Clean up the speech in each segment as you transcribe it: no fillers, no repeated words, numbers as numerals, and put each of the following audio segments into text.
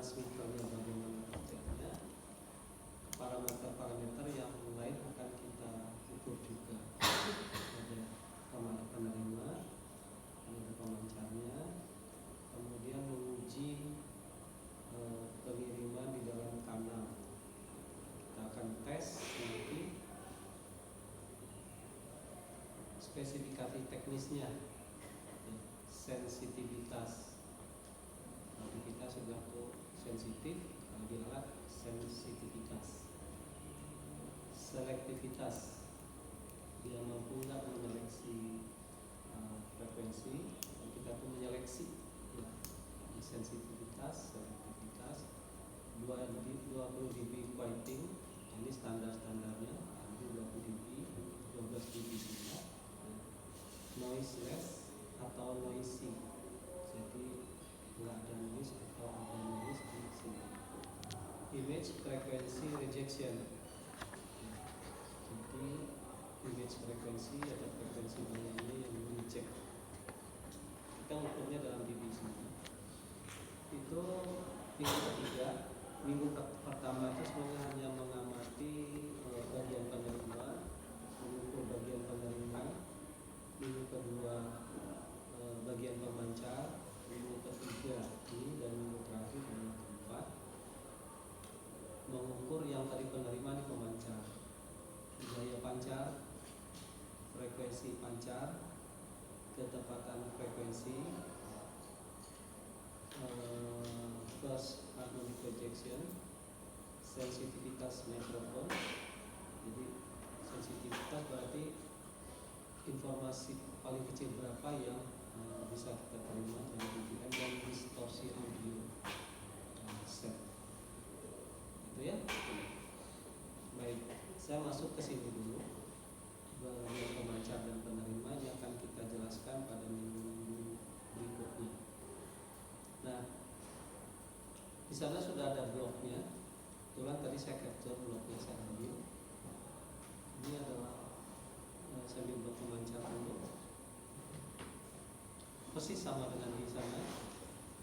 transmitternya bagaimana kerjanya, parameter-parameter yang lain akan kita ukur juga. Ada penerima, ada pemancarnya, kemudian menguji pengiriman di dalam kanal. Kita akan tes nanti spesifikasi teknisnya, sensitivitas. Nanti kita sudah tuh sensitif, kalau di alat sensitivitas, selektivitas, dia mampu nggak menyeleksi frekuensi. Kita tuh menyeleksi ya. Sensitivitas, selektivitas, 20 dB quieting, ini standar-standarnya, 20 dB, 12 dB juga. Noiseless atau noisy, jadi nggak ada noise atau ada noise di sini. Image frequency rejection, jadi image frequency ada frekuensi banyaknya yang dicek. Kita ukurnya dalam dB sini. Itu minggu ketiga. Minggu pertama itu semuanya hanya mengamati bagian penerima, mengukur bagian penerima. Minggu kedua bagian pemancar, minggu ketiga ini, dan minggu terakhir minggu keempat mengukur yang tadi penerima di pemancar, gaya pancar, frekuensi pancar, ketepatan frekuensi, first harmonic projection, sensitivitas mikrofon. Jadi sensitivitas berarti informasi paling kecil berapa yang bisa kita terima dari dBm, dan distorsi audio set. Itu ya. Baik, saya masuk ke sini dulu. Bagian pemancar dan penerima yang akan kita jelaskan pada minggu berikutnya. Nah, di sana sudah ada bloknya. Kebetulan tadi saya capture bloknya, saya ambil. Ini adalah saya ambil blok pemancar dulu. Persis sama dengan di sana.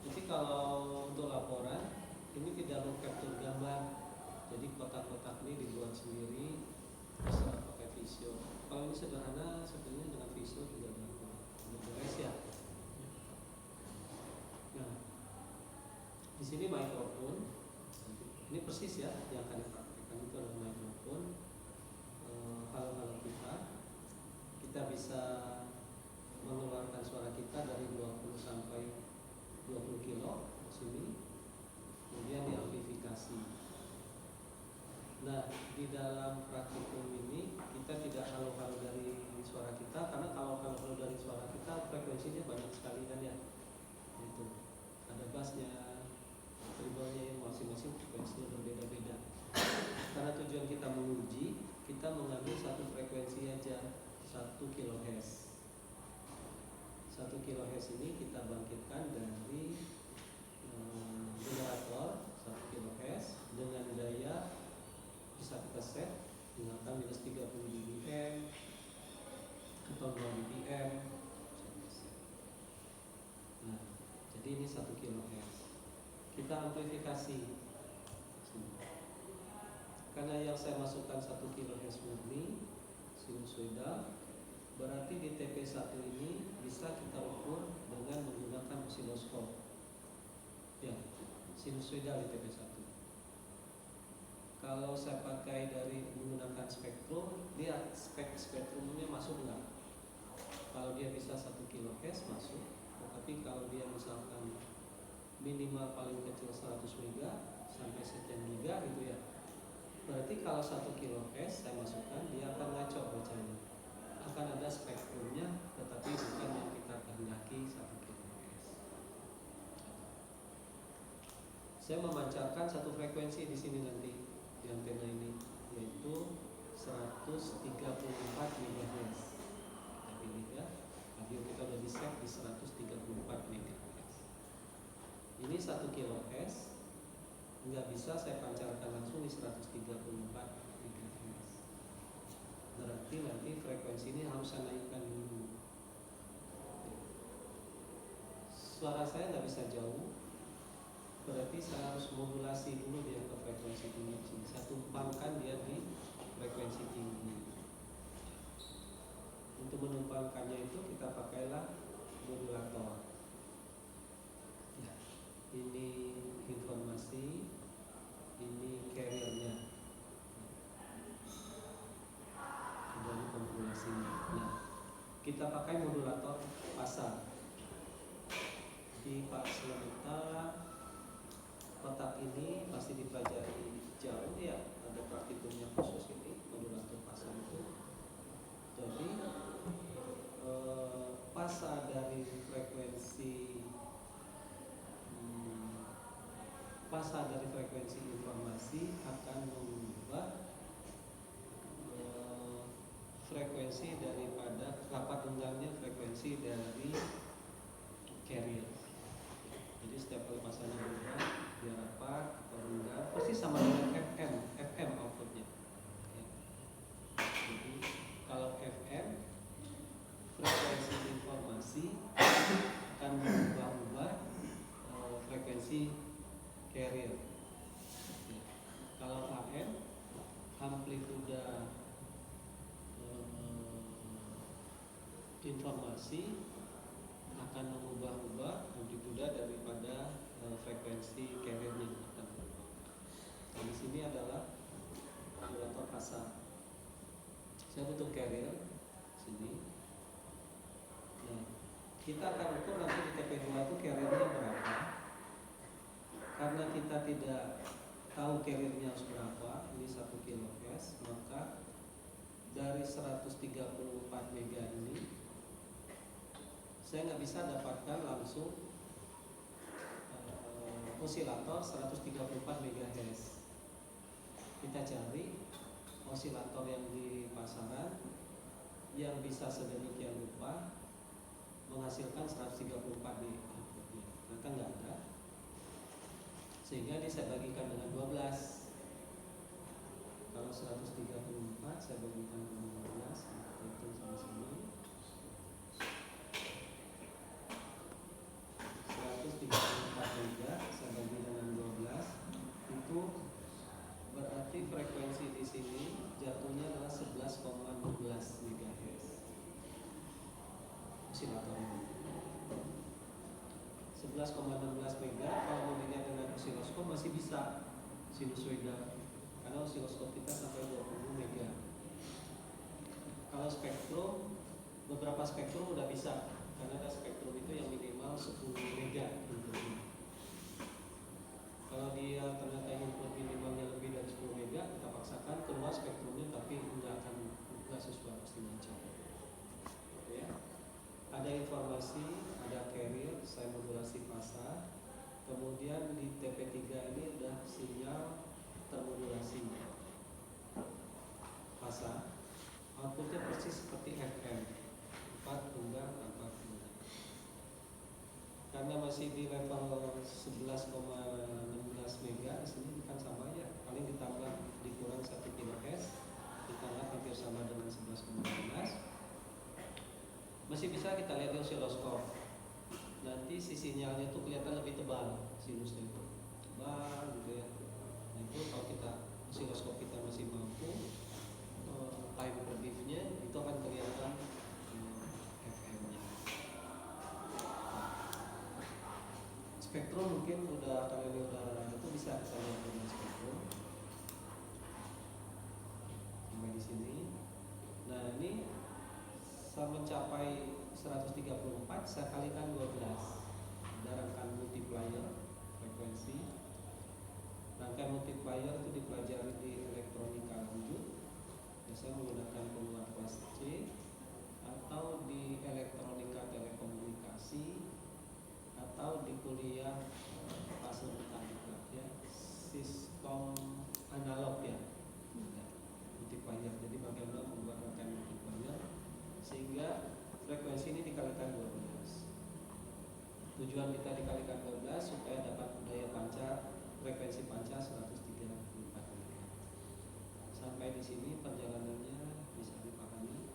Jadi kalau untuk laporan ini tidak perlu capture gambar. Jadi kotak-kotak ini dibuat sendiri, bisa pakai Visio. Kalau ini sederhana, sebenarnya dengan Visio juga beres ya. Nah, di sini mikrofon. Ini persis ya yang akan dipraktikkan, itu adalah mikrofon. Halo-halo kita bisa mengeluarkan suara kita dari 20 sampai 20 kilo di sini, kemudian diamplifikasi. Nah, di dalam praktikum ini kita tidak halo-halo dari suara kita, karena kalau halo-halo dari suara kita frekuensinya banyak sekali kan ya. Itu ada bassnya, treble-nya yang masing-masing frekuensinya berbeda-beda. Karena tujuan kita menguji, kita mengambil satu frekuensi aja, 1 kHz. 1 kHz ini kita bangkitkan dari generator 1 kHz dengan daya bisa kita set menggunakan minus 30 dBm atau 2 dBm. Nah, jadi ini 1 kHz. Kita amplifikasi. Karena yang saya masukkan 1 kHz murni sinusoidal, berarti di TP1 ini bisa kita ukur dengan menggunakan osiloskop. Ya, sinusoidal di TP1. Kalau saya pakai dari menggunakan spektrum, dia spektrumnya masuk enggak? Kalau dia bisa 1 kHz masuk, tetapi kalau dia misalkan minimal paling kecil 100 mega sampai sekian giga gitu ya, berarti kalau 1 kHz saya masukkan, dia akan ngaco bacanya, akan ada spektrumnya, tetapi bukan yang kita kehendaki 1 kHz. Saya memancarkan satu frekuensi di sini nanti di antena ini, yaitu 134 MHz. Kita pilih ya, radio kita sudah di set di 134 MHz. Ini 1 kHz, nggak bisa saya pancarkan langsung di 134 MHz. Berarti nanti frekuensi ini harus saya naikkan dulu. Suara saya nggak bisa jauh, berarti saya harus modulasi dulu dia ke frekuensi tinggi di sini. Saya tumpangkan dia di frekuensi tinggi. Untuk menumpangkannya itu kita pakailah modulator. Ya, ini informasi, ini carriernya, dari konfigurasinya. Nah, kita pakai modulator pasar. Di Pak Selemeta kotak ini pasti dipelajari jauh ya, ada praktikumnya khusus ini modulator pasar itu. Jadi pasar dari frekuensi pasar dari frekuensi informasi akan mengubah frekuensi daripada rapat dengarnya, frekuensi dari carrier. Jadi setiap kali pasarnya berubah, dia rapat atau rendah, pasti sama dengan FM outputnya. Ya. Jadi kalau FM, frekuensi informasi akan mengubah frekuensi carrier. Ya. Kalau AM, amplituda informasi akan mengubah-ubah amplituda daripada frekuensi carriernya. Nah, di sini adalah modulator pasar. Saya butuh carrier sini. Nah, kita akan ukur nanti di TP2 itu carriernya berapa. Karena kita tidak tahu carriernya harus berapa, ini 1 kHz, maka dari 134 mega ini saya nggak bisa dapatkan langsung osilator 134 MHz. Kita cari osilator yang di pasaran yang bisa sedemikian rupa menghasilkan 134 di outputnya. Maka nggak ada. Sehingga ini saya bagikan dengan 12. Kalau 134 saya bagikan dengan 12, itu sama sini. 134 mega saya bagi dengan 12, itu berarti frekuensi di sini jatuhnya adalah 11,16 MHz. Osilator ini 11,16 mega. Kalau dilihat dengan osiloskop masih bisa sinusoida, karena osiloskop kita sampai 20 mega. Kalau spektrum, beberapa spektrum udah bisa, karena ada spektrum itu yang minimal 10 mega inputnya. Kalau dia ternyata input minimalnya lebih dari 10 mega, kita paksakan keluar spektrumnya, tapi nggak sesuai estimasi. Ya. Ada informasi, ada carrier, saya modulasi pasar. Kemudian di TP3 ini udah sinyal termodulasi pasar. Outputnya persis seperti FM, 4 tunggal tanpa tunggal. Karena masih di level 11,16 mega, di sini kan sama ya, paling ditambah dikurang 1 kHz, ditambah hampir sama dengan 11,16. Masih bisa kita lihat di osiloskop. Nanti si sinyalnya itu kelihatan lebih tebal, sinusnya itu tebal gitu ya. Nah, itu kalau kita osiloskop kita masih mampu time per diff-nya, itu akan kelihatan FM-nya. Spektrum mungkin udah, kalau ini udah itu bisa kita lihat dengan spektrum. Sampai di sini. Nah, ini saya mencapai 134, saya kalikan 12. Ada rangkaian multiplier frekuensi. Rangkaian multiplier itu dipelajari di elektronika lanjut. Biasanya menggunakan penguat kelas C, atau di elektronika telekomunikasi, atau di kuliah pasar mekanika ya, sistem analog ya, multiplier. Jadi bagaimana membuat rangkaian multiplier sehingga frekuensi ini dikalikan 12. Tujuan kita dikalikan 12 supaya dapat daya pancar, frekuensi pancar 134 mega. Sampai di sini perjalanannya bisa dipahami.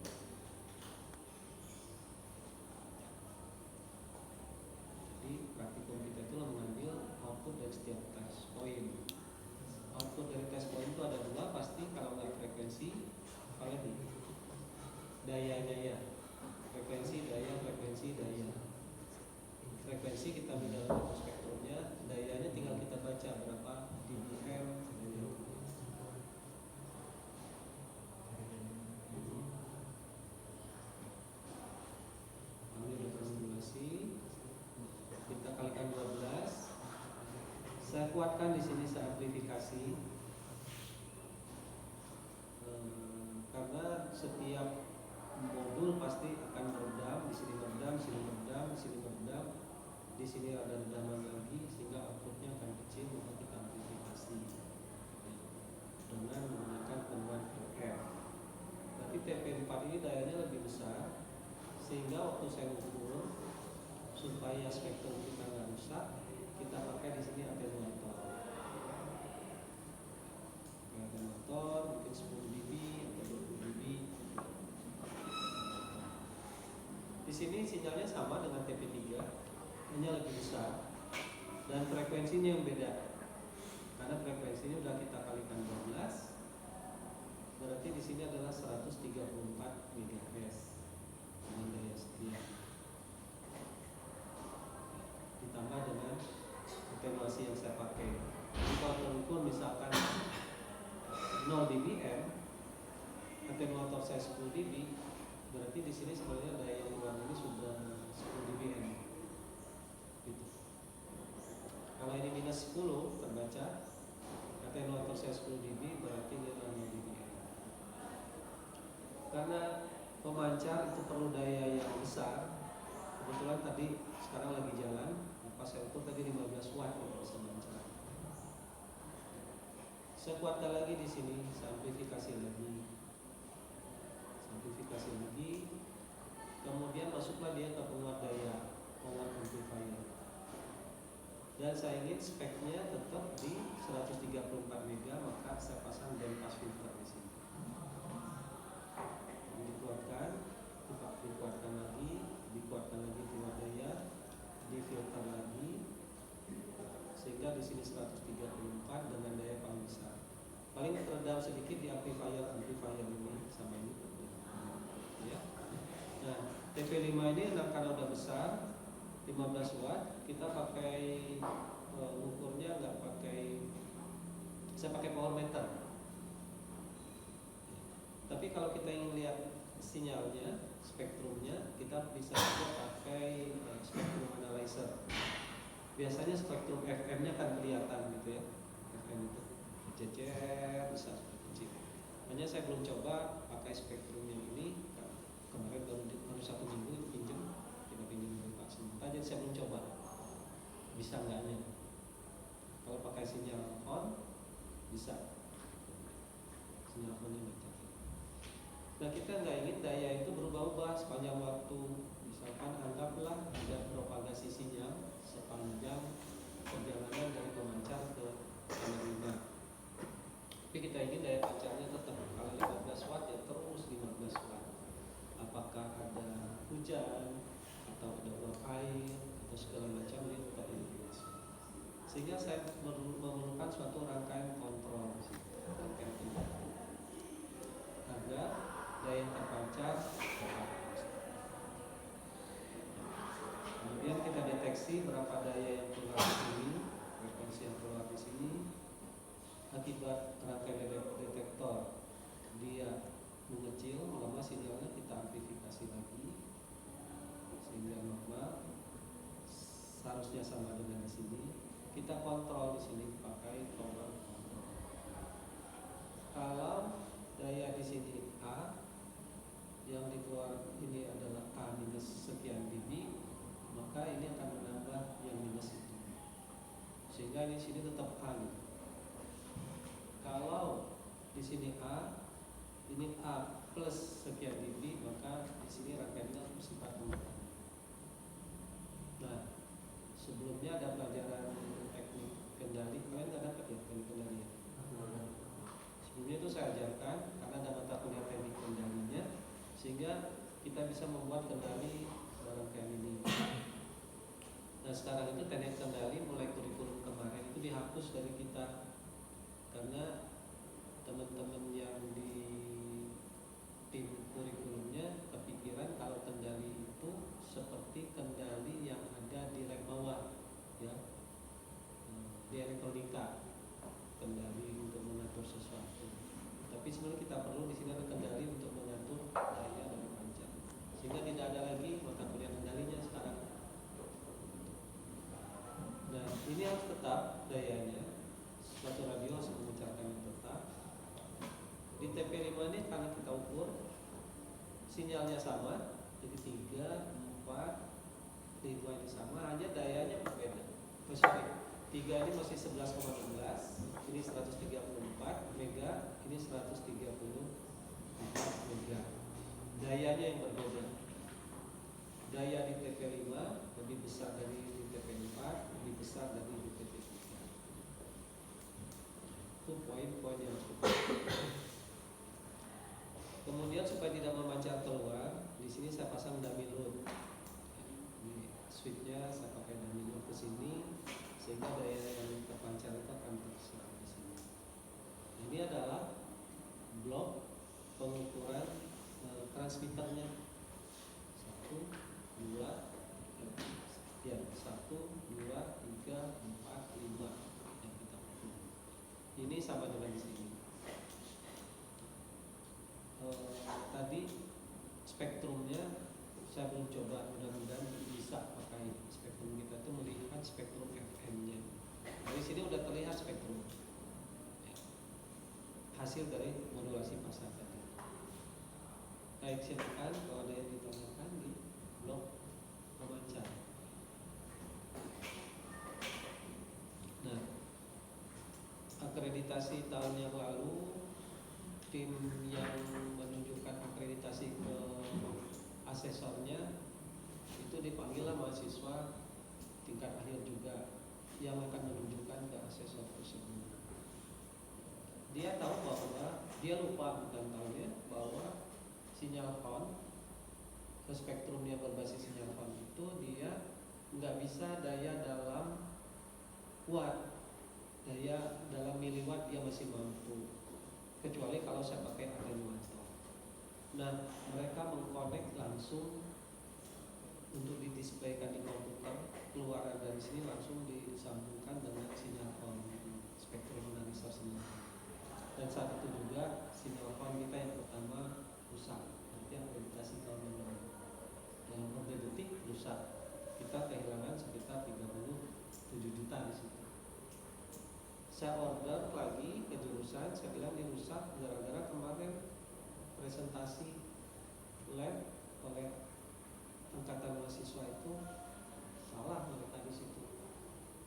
Jadi praktikum kita itu mengambil output dari setiap apalagi dayanya ya, frekuensi daya. Frekuensi kita bisa dalam spektrumnya, dayanya tinggal kita baca berapa dBm. Ambil simulasi, kita kalikan 12. Saya kuatkan di sini, saya amplifikasi. Karena setiap modul pasti akan meredam, di sini meredam, di sini meredam, di sini meredam, di sini ada redaman lagi, sehingga outputnya akan kecil. Maka kita amplifikasi dengan menggunakan penguat RF. Berarti TP4 ini dayanya lebih besar, sehingga waktu saya ukur supaya spektrum kita nggak rusak, kita pakai di sini atenuator. Mungkin 10 dB atau 20 dB. Di sini sinyalnya sama dengan TP3, hanya lebih besar dan frekuensinya yang beda. Karena frekuensinya sudah kita kalikan 12, berarti di sini adalah 134 MHz dengan daya sekian. Ditambah dengan atenuasi yang saya pakai. Jadi kalau terukur misalkan 0 dBm, atenuator saya 10 dB, berarti di sini sebenarnya daya yang luar ini sudah 10 dBm. Gitu. Kalau ini minus 10 terbaca, atenuator saya 10 dB, berarti dia 0 dBm. Karena pemancar itu perlu daya yang besar. Kebetulan tadi sekarang lagi jalan, pas saya ukur tadi 15 watt untuk pemancar. Saya kuatkan lagi di sini, saya amplifikasi lagi. Kemudian masuklah dia ke penguat daya, penguat amplifier. Dan saya ingin speknya tetap di 134 mega, maka saya pasang band pass filter di sini. Dikuatkan lagi penguat daya, difilter lagi, sehingga di sini 134 dengan daya paling besar. Paling teredam sedikit di amplifier ini sama ini. Ya. Nah, TP5 ini karena udah besar 15 watt, kita pakai ukurnya nggak pakai, saya pakai power meter. Tapi kalau kita ingin lihat sinyalnya, spektrumnya, kita bisa juga pakai spektrum analyzer. Biasanya spektrum FM-nya kan kelihatan gitu ya, FM itu cecer besar kecil. Hanya saya belum coba pakai spektrum yang ini. Kemarin baru 1 minggu pinjam, kita pinjam dari Pak Sementara, jadi saya belum coba bisa enggaknya. Kalau pakai sinyal on bisa, sinyal on ini baca. Nah, kita nggak ingin daya itu berubah-ubah sepanjang waktu. Misalkan anggaplah ada propagasi sinyal sepanjang perjalanan dari pemancar ke penerima. Tapi kita ingin daya pancarnya tetap, kalau 15 watt ya terus 15 watt. Apakah ada hujan atau ada uap air atau segala macam, dia tetap 15 watt. Sehingga saya memerlukan suatu rangkaian kontrol, rangkaian kontrol agar daya yang terpancar tetap. Kemudian kita deteksi berapa daya yang keluar di sini, frekuensi yang keluar di sini. Akibat rangkaian detektor dia mengecil, lama sinyalnya kita amplifikasi lagi sehingga normal, seharusnya sama dengan di sini. Kita kontrol di sini pakai power control. Kalau daya di sini A, yang dikeluar ini adalah A minus sekian dB, maka ini akan menambah yang minus itu, sehingga di sini tetap A gitu. Kalau di sini A, ini A plus sekian dB, maka di sini rangkaiannya bersifat ulang. Nah, sebelumnya ada pelajaran teknik kendali, kalian nggak dapat ya teknik kendali ya? Sebelumnya itu saya ajarkan karena ada mata kuliah teknik kendalinya, sehingga kita bisa membuat kendali rangkaian ini. Nah, sekarang itu teknik kendali mulai kurikulum kemarin itu dihapus dari kita, karena teman-teman yang di tim kurikulumnya kepikiran kalau kendali itu seperti kendali yang ada di rek bawah, ya, di elektronika, kendali untuk mengatur sesuatu. Tapi sebenarnya kita perlu di sini ada kendali untuk mengatur daya dan panjang, sehingga tidak ada lagi mata kuliah kendalinya sekarang. Nah, ini harus tetap dayanya. Suatu radio harus mengucapkan yang tetap. Di TP5 ini karena kita ukur sinyalnya sama, jadi 3, 4, 5 ini sama, hanya dayanya berbeda. Sorry, 3 ini masih 11,16, ini 134 mega, ini 134 mega. Dayanya yang berbeda. Daya di TP5 lebih besar dari di TP4, lebih besar dari di TP3. Itu poin-poin yang cukup. Kemudian supaya tidak memancar keluar, di sini saya pasang dummy load. Di switchnya saya pakai dummy load ke sini, sehingga daya yang terpancar itu akan terserap di sini. Ini adalah blok pengukuran transmitternya. 1, 2, 3, 4, 5 yang kita ukur. Ini sama dengan di sini. Tadi spektrumnya saya belum coba, mudah-mudahan bisa pakai spektrum kita itu melihat spektrum FM-nya. Dari sini udah terlihat spektrum, ya, hasil dari modulasi pasar tadi. Baik, silakan kalau ada yang ditanyakan di blog pemancar. Nah, akreditasi tahun yang lalu, tim yang menunjukkan akreditasi ke asesornya itu dipanggillah mahasiswa tingkat akhir juga yang akan menunjukkan ke asesor tersebut. Dia tahu bahwa dia lupa, bukan tahunya, bahwa sinyal phone ke spektrumnya berbasis sinyal phone itu dia nggak bisa daya dalam watt, daya dalam miliwatt dia masih mampu, kecuali kalau saya pakai atenuator. Nah, mereka mengkonek langsung untuk didisplaykan di komputer, keluaran dari sini langsung disambungkan dengan sinyal phone, spektrum analisa sinyal. Dan saat itu juga sinyal phone kita yang pertama rusak, nanti akreditasi tahun yang lalu. Dalam order detik rusak, kita kehilangan sekitar 37 juta di situ. Saya order lagi ke jurusan, saya bilang ini rusak gara-gara kemarin presentasi lab oleh angkatan mahasiswa itu salah mereka di situ.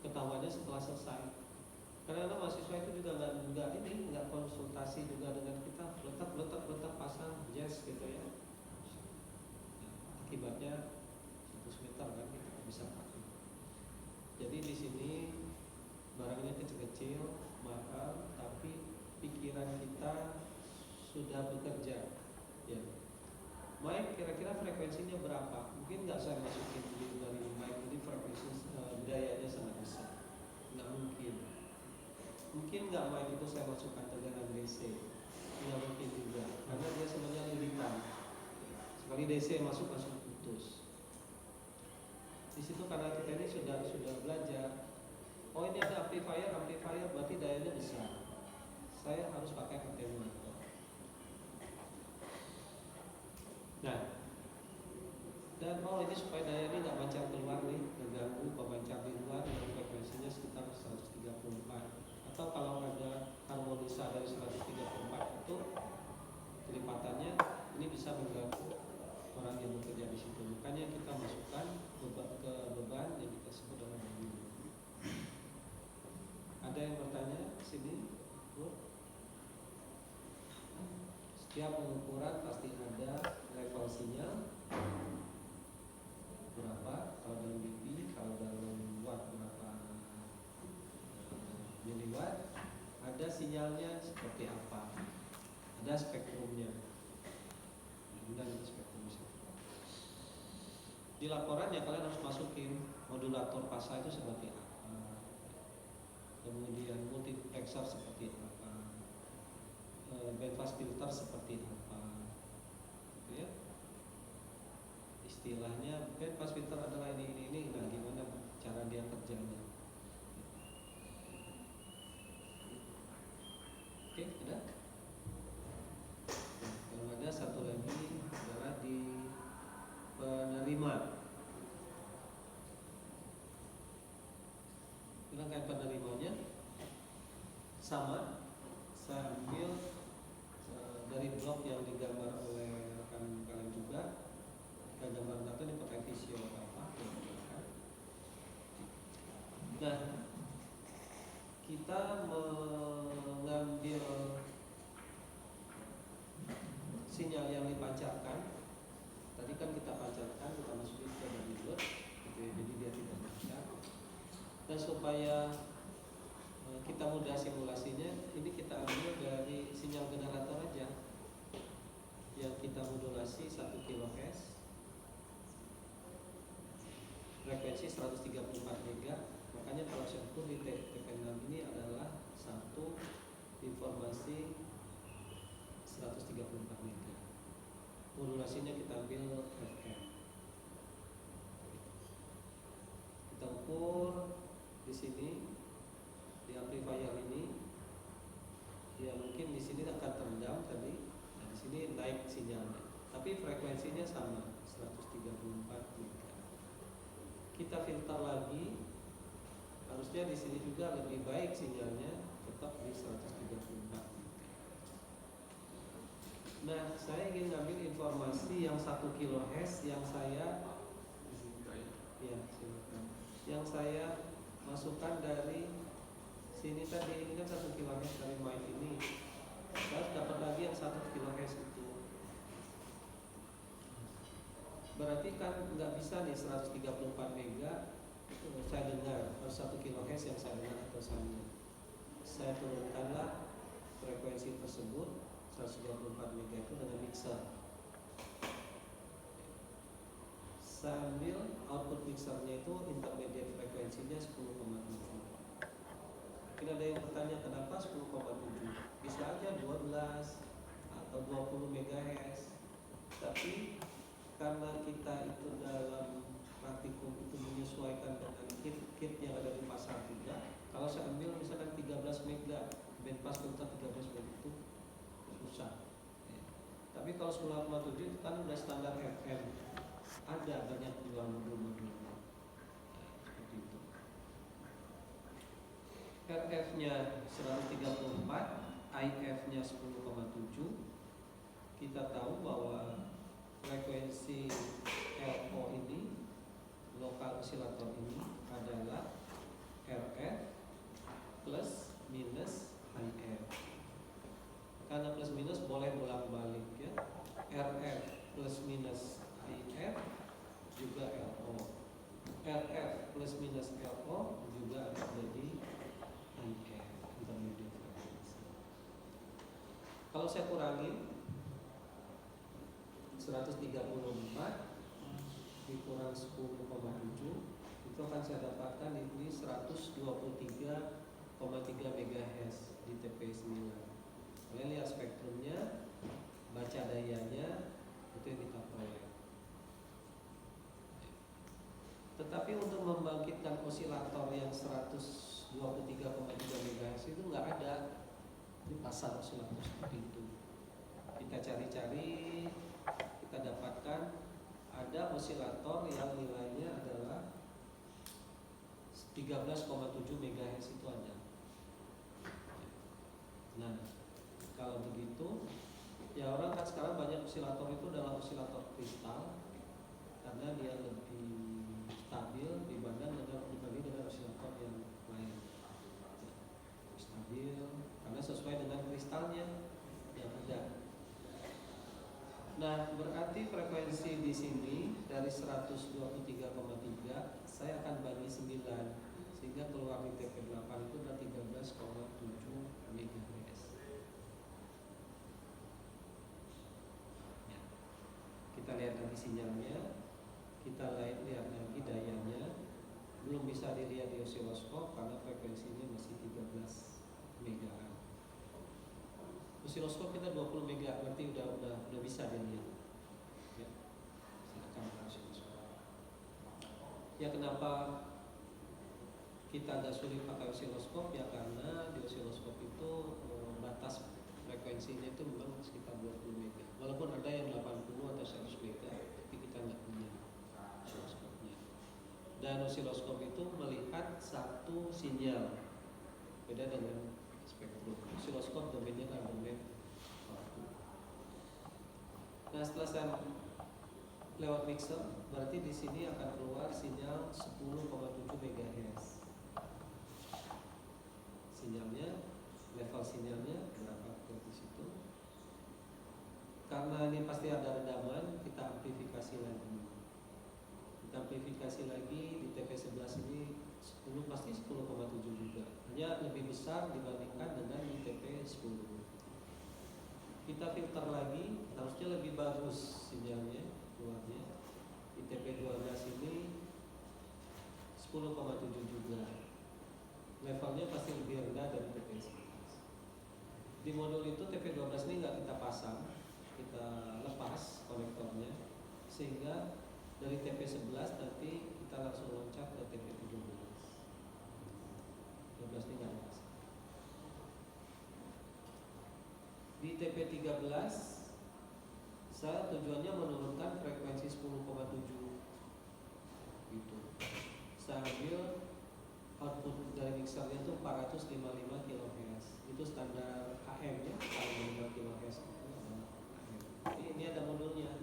Ketahuannya setelah selesai. Karena mahasiswa itu juga nggak konsultasi juga dengan kita, letak pasang jazz gitu ya. Akibatnya 100 meter kan kita bisa pakai. Jadi di sini barangnya kecil-kecil, mahal, tapi pikiran kita sudah bekerja, ya. Mic kira-kira frekuensinya berapa? Mungkin nggak saya masukin dari mic ini frekuensi dayanya sangat besar, nggak mungkin. Mungkin nggak mic itu saya masukkan tegangan DC, nggak mungkin juga, karena dia sebenarnya lilitan. Sekali DC masuk langsung putus. Di situ karena kita ini sudah belajar. Oh, ini ada amplifier berarti dayanya besar. Saya harus pakai atenuator. Nah, dan ini supaya daya ini nggak pancar keluar nih, terganggu pemancar di luar yang frekuensinya sekitar 134. Atau kalau ada harmonisa dari 134 itu kelipatannya ini bisa mengganggu orang yang bekerja di situ. Makanya kita masukkan ke beban yang kita sebut dengan daya. Ada yang bertanya di sini? Setiap pengukuran pasti ada level sinyal berapa, kalau dalam dB, kalau dalam watt berapa miliwatt, ada sinyalnya seperti apa, ada spektrumnya. Dan itu spektrum. Di laporan ya kalian harus masukin modulator pasa itu seperti apa, kemudian multiplexer seperti apa, bandpass filter seperti apa, istilahnya band pass filter adalah ini. Nah, gimana cara dia kerjanya? Oke, ada? Nah, kalau ada satu lagi adalah di penerima. Kita kayak penerimanya sama. Saya ambil dari blog yang digambar oleh rekan kalian juga. Kita gambar data ini pakai visio apa? Nah, kita mengambil sinyal yang dipancarkan. Tadi kan kita pancarkan, kita masukin ke download, jadi dia tidak baca. Dan supaya kita mudah simulasinya, ini kita ambil dari sinyal generator aja yang kita modulasi 1 kHz, frekuensi 134 MHz. Makanya kalau saya ukur di TP6 ini adalah satu informasi 134 MHz. Modulasinya kita ambil FM. Kita ukur di sini di amplifier ini, ya mungkin di sini akan terendam tadi. Nah, di sini naik sinyalnya, tapi frekuensinya sama 134 MHz. Kita filter lagi, harusnya di sini juga lebih baik sinyalnya, tetap di 134 MHz. Nah, saya ingin ngambil informasi yang 1 kHz yang saya yang saya masukkan dari sini tadi. Ini kan 1 kHz dari mic ini. Saya dapat lagi yang 1 kHz itu. Berarti kan nggak bisa nih 134 MHz saya dengar, harus 1 kHz yang saya dengar atau saya turunkanlah frekuensi tersebut 124 MHz itu dengan mixer. Sambil output mixernya itu intermediate frekuensinya 10,7. Mungkin ada yang bertanya kenapa 10,7? Bisa aja 12 atau 20 MHz. Tapi karena kita itu dalam praktikum itu menyesuaikan dengan kit yang ada di pasar juga. Kalau saya ambil misalkan 13 MHz, bandpass filter 13 MHz itu susah. Tapi kalau 10,7 kan udah standar FM. Ada banyak jual modul-modulnya. Seperti itu. RF-nya 134, IF-nya 10,7. Kita tahu bahwa frekuensi LO ini, lokal osilator ini adalah RF plus minus IF. Karena plus minus boleh bolak-balik ya. RF plus minus IF juga LO. RF plus minus LO juga jadi IF, intermediate frequency. Kalau saya kurangi 134 dikurang 10,7, itu akan saya dapatkan ini 123,3 MHz di TP9. Kalian lihat spektrumnya, baca dayanya, itu yang kita peroleh. Tetapi untuk membangkitkan osilator yang 123,3 MHz itu nggak ada di pasar osilator seperti itu. Kita cari-cari, kita dapatkan ada osilator yang nilainya adalah 13,7 MHz itu ada. Nah, kalau begitu, ya orang kan sekarang banyak osilator itu adalah osilator kristal karena dia lebih stabil dibanding dengan osilator yang lain. Stabil karena sesuai dengan kristalnya yang ada. Nah, berarti frekuensi di sini dari 123,3 saya akan bagi 9 sehingga keluar di TP8 itu adalah 13,7 MHz. Kita lihat lagi sinyalnya, kita lihat lagi dayanya. Belum bisa dilihat di osiloskop karena frekuensinya masih 13 MHz. Osiloskop kita 20 MHz, berarti udah bisa dilihat. Ya, silakan osiloskop. Ya kenapa kita agak sulit pakai osiloskop, ya karena di osiloskop itu batas frekuensinya itu memang sekitar 20 mega. Walaupun ada yang 80 atau 100 mega, tapi kita nggak punya osiloskopnya. Dan osiloskop itu melihat satu sinyal, beda dengan spektrum. Osiloskop domainnya kan domain waktu. Nah, setelah saya lewat mixer, berarti di sini akan keluar sinyal 10,7 MHz. Sinyalnya, level sinyalnya berapa di situ? Karena ini pasti ada redaman, kita amplifikasi lagi. Kita amplifikasi lagi di TP11 ini 10 pasti 10,7 juga. Hanya lebih besar dibandingkan dengan di TP10. Kita filter lagi, harusnya lebih bagus sinyalnya keluarnya. Di TP12 ini 10,7 juga. Levelnya pasti lebih rendah dari TP11. Di modul itu TP12 ini nggak kita pasang, kita lepas konektornya, sehingga dari TP11 nanti kita langsung loncat ke TP13. 12 ini nggak dipasang. Di TP13 saya tujuannya menurunkan frekuensi 10,7 gitu. Saya ambil output dari mixernya itu 455 kHz. Itu standar AM ya, kalau 5 kHz itu ada AM. Jadi ini ada modulnya.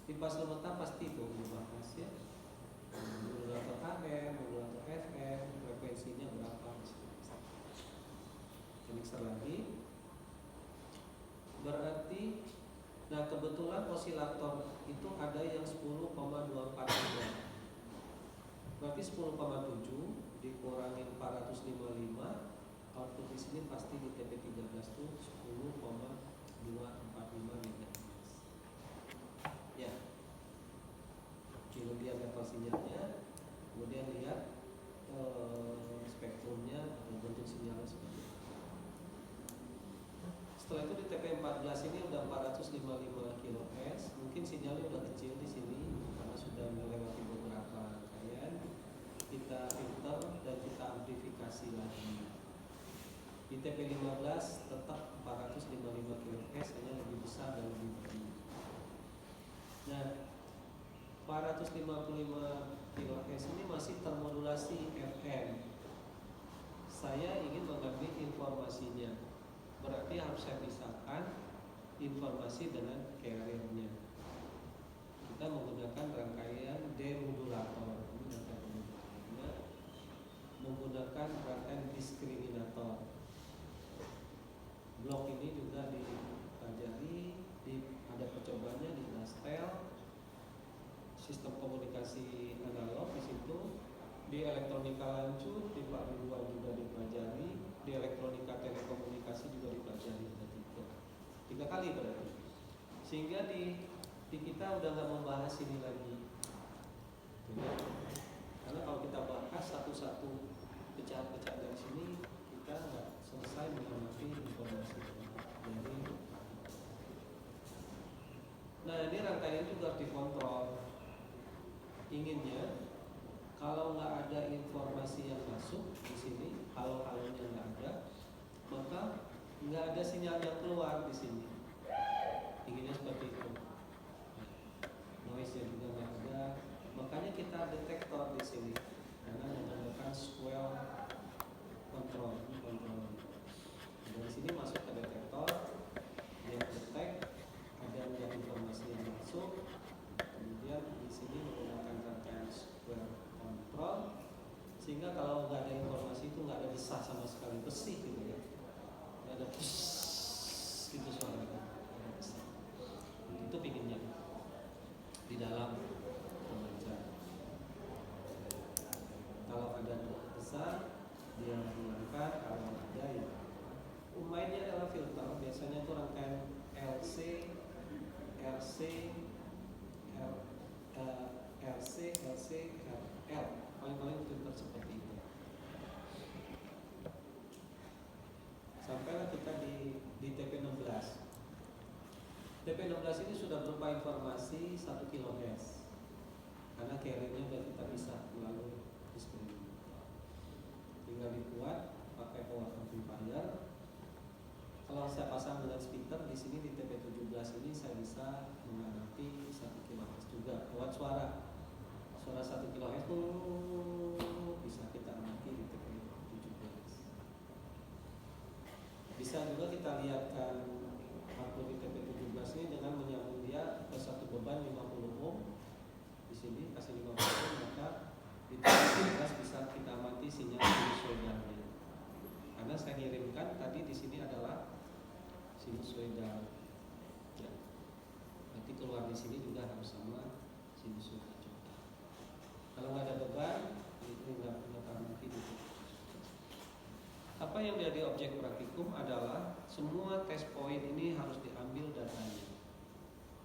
Di pas lemetan pasti itu dibahas ya. Modulator AM, modulator FM, frekuensinya berapa mixer lagi. Berarti nah kebetulan osilator itu ada yang 10,24 juga. Berarti 10,7 dikurangi 455, output di sini pasti di TP13 itu 10,245 MHz. Ya. Kemudian level sinyalnya, kemudian lihat spektrumnya atau bentuk sinyalnya seperti itu. Setelah itu di TP14 ini udah 455 kHz, mungkin sinyalnya udah kecil di sini karena sudah melewati beberapa rangkaian. Kita filter dan kita amplifikasi lagi. Di TP15 tetap 455 kHz, hanya lebih besar dan lebih tinggi. Nah, 455 kHz ini masih termodulasi FM. Saya ingin mengambil informasinya, berarti harus saya pisahkan informasi dengan carrier-nya. Kita menggunakan rangkaian demodulator. Menggunakan rangkaian diskriminator. Blok ini juga dipelajari, ada percobaannya di Nastel, sistem komunikasi analog di situ, di elektronika lanjut, di Pak Ridwan juga dipelajari, di elektronika telekomunikasi juga dipelajari, ada 3 kali berarti. Sehingga di kita udah nggak membahas ini lagi. Karena kalau kita bahas satu-satu pecahan-pecahan dari sini, kita nggak selesai mengamati informasi. Jadi, nah ini rangkaian juga harus dikontrol. Inginnya kalau nggak ada informasi yang masuk di sini, halo-halonya nggak ada, maka nggak ada sinyal yang keluar di sini. Inginnya seperti itu. Noise-nya juga nggak ada. Makanya kita detektor di sini karena menggunakan square control. Dari sini masuk ke detektor, dia detect ada nggak informasi yang masuk. Kemudian di sini menggunakan rangkaian square control, sehingga kalau nggak ada informasi itu nggak ada desah sama sekali, bersih gitu ya, nggak ada gitu suaranya. Itu pinginnya di dalam pembaca. Kalau ada besar dia menggunakan, kalau ada ya mainnya adalah filter. Biasanya itu rangkaian LC, RC, LC, RL, paling-paling filter seperti itu. Sampailah kita di TP16. TP16 ini sudah berupa informasi 1 kHz. karena carrier-nya udah kita bisa melalui display. Tinggal dibuat pakai power amplifier. Kalau saya pasang dengan speaker di sini di TP17 ini saya bisa mengamati 1 kHz juga. Buat suara 1 kHz itu bisa kita amati di TP17. Bisa juga kita lihatkan output di TP17 ini dengan menyambung dia ke satu beban 50 ohm. Di sini kasih 50 ohm, maka di TP17 bisa kita amati sinyal sinusoidalnya. Karena saya kirimkan tadi di sini adalah sinusoidal. Ya. Nanti keluar di sini juga harus sama sinusoidal juga. Kalau nggak ada beban, ini nggak amati gitu. Apa yang jadi objek praktikum adalah semua test point ini harus diambil datanya,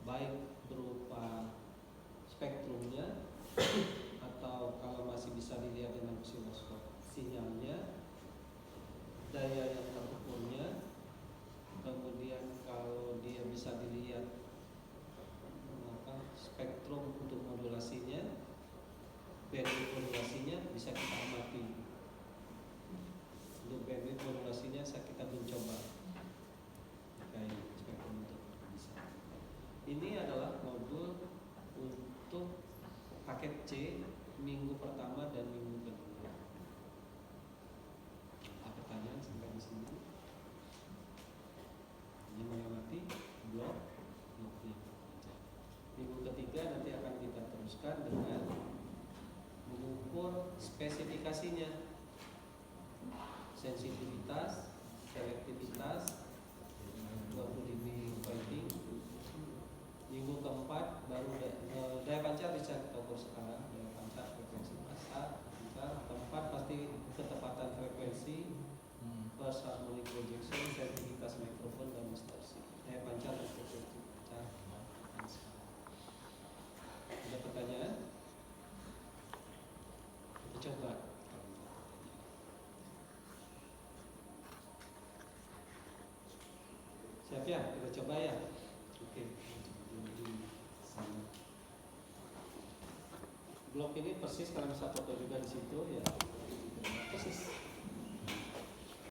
baik berupa spektrumnya atau kalau masih bisa dilihat dengan osiloskop sinyalnya, daya yang terukurnya, kemudian kalau dia bisa dilihat spektrum untuk modulasinya, bandwidth modulasinya bisa kita amati. Untuk bandwidth modulasinya kita mencoba kayak spektrum untuk bisa. Ini adalah modul untuk paket C minggu pertama dan minggu kedua. Apa pertanyaan sampai di sini? Ini mengamati bloknya. Minggu ketiga nanti akan kita teruskan dengan mengukur spesifikasinya, sensitivitas, selektivitas, 20 dB fighting. Minggu keempat baru daya pancar bisa kita ukur sekarang, daya pancar frekuensi pasar. Keempat pasti ketepatan frekuensi, first harmonic projection, sensitivitas mikrofon dan distorsi. Daya pancar dan frekuensi pancar. Ada pertanyaan? Kita coba. Siap ya? Kita coba ya. Oke. Blok ini persis kalian bisa foto juga di situ ya.